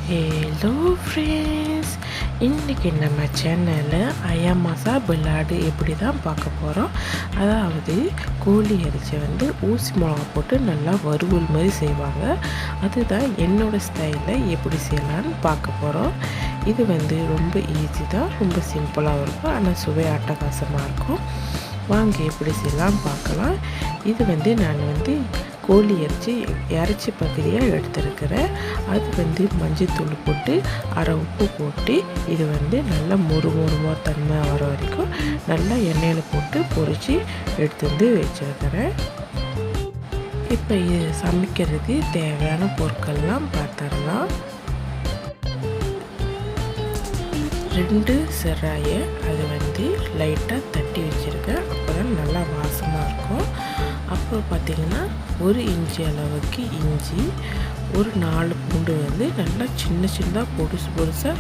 Hello friends, இன்றைக்கி நம்ம சேனலில் ஐயம் மசாக் berlada எப்படி தான் பார்க்க போகிறோம். அதாவது கோழி இறைச்சி ஊசி மிளகா போட்டு நல்லா வறுவல் மாதிரி செய்வாங்க. அதுதான் என்னோடய ஸ்டைலில் எப்படி செய்யலான்னு பார்க்க போகிறோம். இது ரொம்ப ஈஸி தான், ரொம்ப சிம்பிளாகவும் இருக்கும், ஆனால் சுவை அட்டகாசமாக இருக்கும். வாங்க எப்படி செய்யலாம் பார்க்கலாம். இது நான் கோழி இறைச்சி பகுதியாக எடுத்துருக்கிறேன். அது மஞ்சத்தூள் போட்டு அரை உப்பு போட்டு இது நல்லா முறுமுறுவாக தன்மை வர வரைக்கும் நல்லா எண்ணெயில் போட்டு பொரித்து எடுத்து வச்சுருக்கிறேன். இப்போ இது சமைக்கிறதுக்கு தேவையான பொருட்கள்லாம் பார்த்துடலாம். 2 செராயை அது லைட்டாக தட்டி வச்சுருக்கேன். அப்போ தான் நல்லா வாசமாக இருக்கும். அப்புறம் பார்த்திங்கன்னா 1 இன்ச்சி அளவுக்கு இஞ்சி, ஒரு 4 பூண்டு நல்லா சின்னதாக பொடுசாக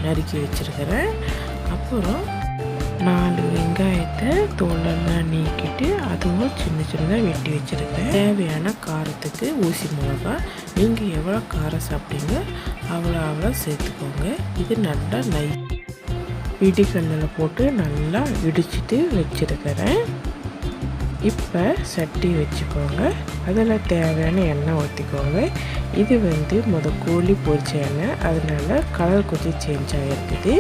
நறுக்கி வச்சுருக்கிறேன். அப்புறம் 4 வெங்காயத்தை தோலெல்லாம் நீக்கிட்டு அதுவும் சின்னதாக வெட்டி வச்சுருக்கேன். தேவையான காரத்துக்கு ஊசி மிளகா, நீங்கள் எவ்வளோ காரம் சாப்பிட்டீங்க அவ்வளோ சேர்த்துக்கோங்க. இது நல்லா இடிக்கல்லில் போட்டு நல்லா இடிச்சிட்டு வச்சுருக்கிறேன். இப்போ சட்டி வச்சுக்கோங்க, அதில் தேவையான எண்ணெய் ஊற்றிக்கோங்க. இது கோழி பொரிச்ச எண்ணெய், அதனால கலர் கொஞ்சம் சேஞ்ச் ஆகிருக்குது.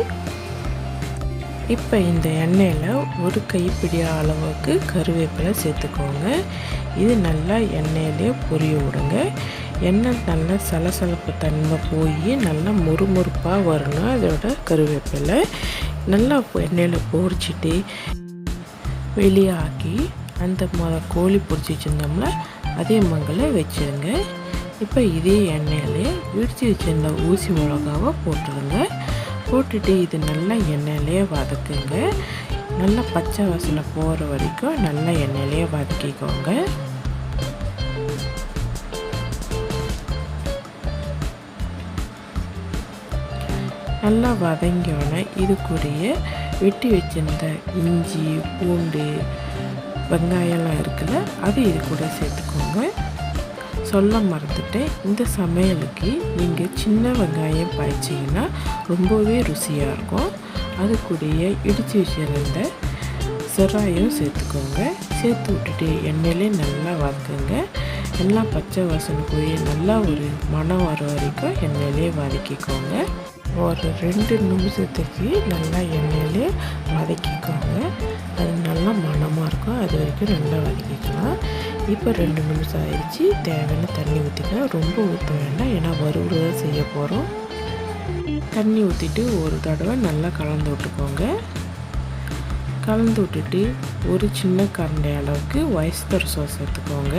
இப்போ இந்த எண்ணெயில் ஒரு கைப்பிடி அளவுக்கு கருவேப்பிலை சேர்த்துக்கோங்க. இது நல்லா எண்ணெயிலே பொரிய விடுங்க. எண்ணெய் நல்லா சலசலப்பு தன்மை போய் நல்லா முறுமுறுப்பாக வரணும். அதோட கருவேப்பிலை நல்லா எண்ணெயில் பொரிச்சிட்டு வெளியாக்கி அந்த கோழி பொரிச்சு வச்சுருந்தோம்ல அதே மங்களை வச்சுருங்க. இப்போ இதே எண்ணெயிலே இடித்து வச்சுருந்த ஊசி மிளகாவை போட்டுருங்க. போட்டுட்டு இது நல்லா எண்ணெயிலே வதக்குங்க. நல்லா பச்சை வாசனை போகிற வரைக்கும் நல்லா எண்ணெயிலே வதக்கிக்கோங்க. நல்லா வதங்கியோன்னே இது கூடயே வெட்டி வச்சிருந்த இஞ்சி, பூண்டு, வெங்காயம்லாம் இருக்குல்ல, அது இது கூட சேர்த்துக்கோங்க. சொல்ல மறந்துட்டேன், இந்த சமையலுக்கு நீங்கள் சின்ன வெங்காயம் பாய்ச்சிங்கன்னா ரொம்பவே ருசியாக இருக்கும். அது கூடயே இடித்து வச்சிருந்த செராயும் சேர்த்துக்கோங்க. சேர்த்து விட்டுட்டு எண்ணெயிலே நல்லா வதக்குங்க. எல்லாம் பச்சை வாசனை போய் நல்லா ஒரு மணம் வர வரைக்கும் எண்ணெயிலே வதக்கிக்கோங்க. ஒரு 2 நிமிஷத்துக்கு நல்லா எண்ணெயிலே வதக்கிக்கோங்க. அது நல்லா மணமாக இருக்கும், அது வரைக்கும் நல்லா வதக்கிக்கலாம். இப்போ 2 நிமிஷம் ஆயிடுச்சு. தேவையான தண்ணி ஊற்றிக்கலாம். ரொம்ப ஊற்ற வேண்டாம், ஏன்னா வறுவல் செய்ய போகிறோம். தண்ணி ஊற்றிட்டு ஒரு தடவை நல்லா கலந்து விட்டுக்கோங்க. கலந்து விட்டுட்டு ஒரு சின்ன கரண்டி அளவுக்கு ஒயிஸ்டர் சாஸ் சேர்த்துக்கோங்க.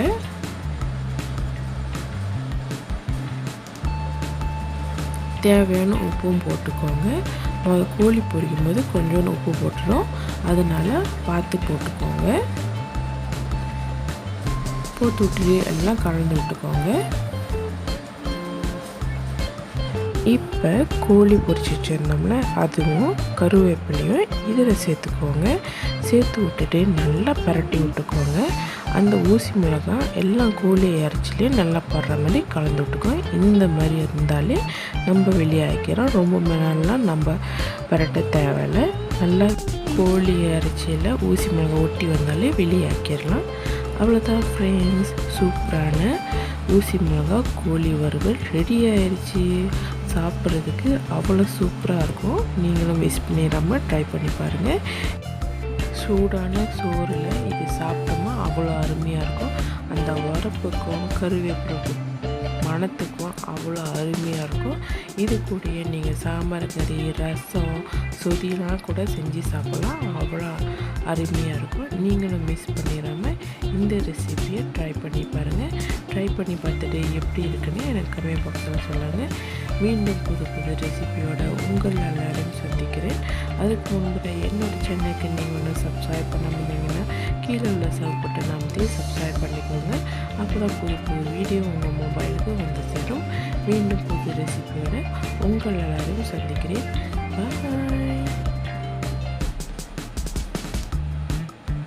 தேவையான உப்பும் போட்டுக்கோங்க. கோழி பொரிக்கும் போது கொஞ்சோண்டு உப்பு போட்டுரும், அதனால் பார்த்து போட்டுக்கோங்க. போட்டு விட்டு எல்லாம் கலந்து விட்டுக்கோங்க. இப்போ கோழி பொரிச்சு வச்சுருந்தோம்ல அதுவும் கருவேப்பிலையும் இதில் சேர்த்துக்கோங்க. சேர்த்து விட்டுட்டு நல்லா பரட்டி விட்டுக்கோங்க. அந்த ஊசி மிளகாய் எல்லாம் கோழி இறைச்சிலையும் நல்லா படுற மாதிரி கலந்து விட்டுக்கோங்க. இந்த மாதிரி இருந்தாலே நம்ம வெளியாக்கிறோம். ரொம்ப நாள்லாம் நம்ம பரட்ட தேவையில்லை. நல்லா கோழி இறைச்சியில் ஊசி மிளகாய் ஒட்டி வந்தாலே வெளியாக்கிடலாம். அவ்வளோதான் ஃப்ரெண்ட்ஸ், சூப்பரான ஊசி மிளகாய் கோழி வறுவல் ரெடி ஆயிடுச்சு. சாப்பிட்றதுக்கு அவ்வளோ சூப்பராக இருக்கும். நீங்களும் மிஸ் பண்ணிடாமல் ட்ரை பண்ணி பாருங்கள். சூடான சோறில் இது சாப்பிட்டோமா அவ்வளோ அருமையாக இருக்கும். அந்த உரப்புக்கும் கருவேப்பிலைக்கும் மணத்துக்கும் அவ்வளோ அருமையாக இருக்கும். இது கூடயே நீங்கள் சாம்பார் கறி, ரசம், சொதிலாம் கூட செஞ்சு சாப்பிட்லாம். அவ்வளோ அருமையாக இருக்கும். நீங்களும் மிஸ் பண்ணிடாமல் இந்த ரெசிபியை ட்ரை பண்ணி பாருங்கள். ட்ரை பண்ணி பார்த்துட்டு எப்படி இருக்குன்னு எனக்கு கமெண்ட் பாக்ஸில் சொல்லுங்கள். மீண்டும் புது ரெசிபியோட உங்கள் எல்லாரையும் சந்திக்கிறேன். அதுக்கு முன்பு என்னோடய சேனலுக்கு நீங்கள் ஒன்று சப்ஸ்கிரைப் பண்ண முடியுங்கன்னா கீழே உள்ள சப்ஸ்கிரைப் நாமத்தையே சப்ஸ்கிரைப் பண்ணிக்கோங்க. அப்போ தான் புது வீடியோ உங்கள் மொபைலுக்கு வந்து சேரும். மீண்டும் புது ரெசிபியோட உங்கள் எல்லாரையும் சந்திக்கிறேன். பாய்.